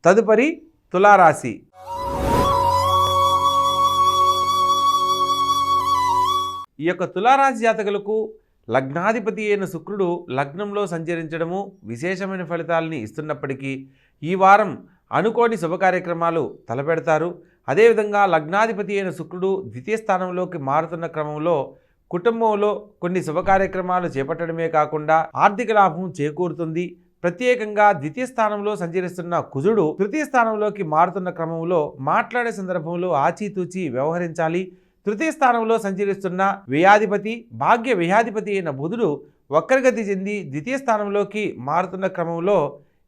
తదుపరి తులారాశి. ఈ యొక్క తులారాశి జాతకులకు లగ్నాధిపతి అయిన శుక్రుడు లగ్నంలో సంచరించడము విశేషమైన ఫలితాలని ఇస్తున్నప్పటికీ ఈ వారం అనుకోని శుభకార్యక్రమాలు తలపెడతారు. అదేవిధంగా లగ్నాధిపతి అయిన శుక్రుడు ద్వితీయ స్థానంలోకి మారుతున్న క్రమంలో కుటుంబంలో కొన్ని శుభకార్యక్రమాలు చేపట్టడమే కాకుండా ఆర్థిక లాభం చేకూరుతుంది. ప్రత్యేకంగా ద్వితీయ స్థానంలో సంచరిస్తున్న కుజుడు తృతీయ స్థానంలోకి మారుతున్న క్రమంలో మాట్లాడే సందర్భంలో ఆచితూచి వ్యవహరించాలి. తృతీయ స్థానంలో సంచరిస్తున్న వ్యయాధిపతి భాగ్య వ్యయాధిపతి అయిన బుధుడు వక్రగతి చెంది ద్వితీయ స్థానంలోకి మారుతున్న క్రమంలో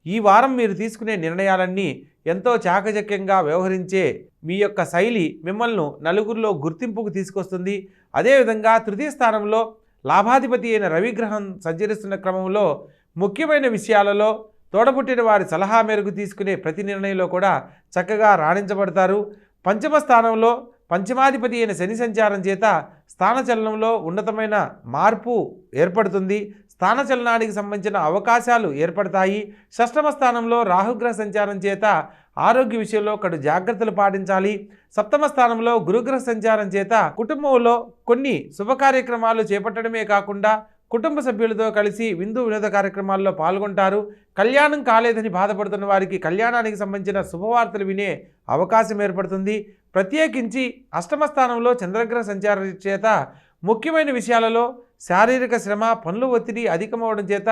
ఈ వారం మీరు తీసుకునే నిర్ణయాలన్నీ ఎంతో చాకచక్యంగా వ్యవహరించే మీ యొక్క శైలి మిమ్మల్ని నలుగురిలో గుర్తింపుకు తీసుకొస్తుంది. అదేవిధంగా తృతీయ స్థానంలో లాభాధిపతి అయిన రవిగ్రహం సంచరిస్తున్న క్రమంలో ముఖ్యమైన విషయాలలో తోడపుట్టిన వారి సలహా మేరకు తీసుకునే ప్రతి నిర్ణయంలో కూడా చక్కగా రాణించబడతారు. పంచమ స్థానంలో పంచమాధిపతి అయిన శని సంచారం చేత స్థానచలనంలో ఉన్నతమైన మార్పు ఏర్పడుతుంది. స్థానచలనానికి సంబంధించిన అవకాశాలు ఏర్పడతాయి. షష్టమ స్థానంలో రాహుగ్రహ సంచారం చేత ఆరోగ్య విషయంలో కడు జాగ్రత్తలు పాటించాలి. సప్తమ స్థానంలో గురుగ్రహ సంచారం చేత కుటుంబంలో కొన్ని శుభకార్యక్రమాలు చేపట్టడమే కాకుండా కుటుంబ సభ్యులతో కలిసి విందు వినోద కార్యక్రమాల్లో పాల్గొంటారు. కళ్యాణం కాలేదని బాధపడుతున్న వారికి కళ్యాణానికి సంబంధించిన శుభవార్తలు వినే అవకాశం ఏర్పడుతుంది. ప్రత్యేకించి అష్టమ స్థానంలో చంద్రగ్రహ సంచారం చేత ముఖ్యమైన విషయాలలో శారీరక శ్రమ పనుల ఒత్తిడి అధికమవడం చేత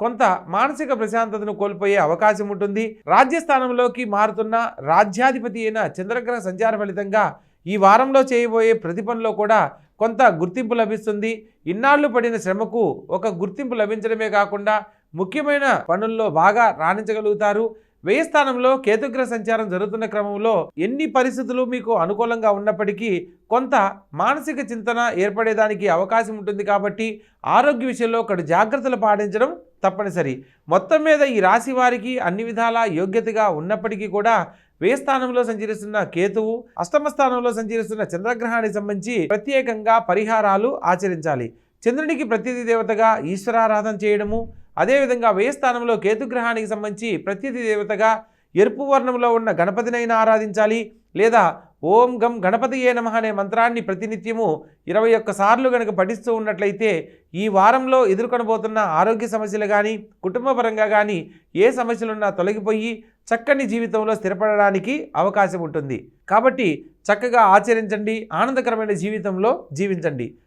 కొంత మానసిక ప్రశాంతతను కోల్పోయే అవకాశం ఉంటుంది. రాజ్యస్థానంలోకి మారుతున్న రాజ్యాధిపతి అయిన చంద్రగ్రహ సంచార ఫలితంగా ఈ వారంలో చేయబోయే ప్రతి పనిలో కూడా కొంత గుర్తింపు లభిస్తుంది. ఇన్నాళ్ళు పడిన శ్రమకు ఒక గుర్తింపు లభించడమే కాకుండా ముఖ్యమైన పనుల్లో బాగా రాణించగలుగుతారు. వ్యయ స్థానంలో కేతుగ్రహ సంచారం జరుగుతున్న క్రమంలో ఎన్ని పరిస్థితులు మీకు అనుకూలంగా ఉన్నప్పటికీ కొంత మానసిక చింతన ఏర్పడేదానికి అవకాశం ఉంటుంది. కాబట్టి ఆరోగ్య విషయంలో కడు జాగ్రత్తలు పాటించడం తప్పనిసరి. మొత్తం మీద ఈ రాశి వారికి అన్ని విధాలా యోగ్యతగా ఉన్నప్పటికీ కూడా వ్యయ స్థానంలో సంచరిస్తున్న కేతువు అష్టమ స్థానంలో సంచరిస్తున్న చంద్రగ్రహానికి సంబంధించి ప్రత్యేకంగా పరిహారాలు ఆచరించాలి. చంద్రునికి ప్రతినిధి దేవతగా ఈశ్వరారాధన చేయడము, అదేవిధంగా వ్యయ స్థానంలో కేతుగ్రహానికి సంబంధించి ప్రతినిధి దేవతగా ఎరుపు వర్ణంలో ఉన్న గణపతినైనా ఆరాధించాలి. లేదా ఓం గం గణపతియే నమః అనే మంత్రాన్ని ప్రతినిత్యము 21 సార్లు కనుక పఠిస్తూ ఉన్నట్లయితే ఈ వారంలో ఎదుర్కొనబోతున్న ఆరోగ్య సమస్యలు కానీ కుటుంబపరంగా కానీ ఏ సమస్యలున్నా తొలగిపోయి చక్కని జీవితంలో స్థిరపడడానికి అవకాశం ఉంటుంది. కాబట్టి చక్కగా ఆచరించండి, ఆనందకరమైన జీవితంలో జీవించండి.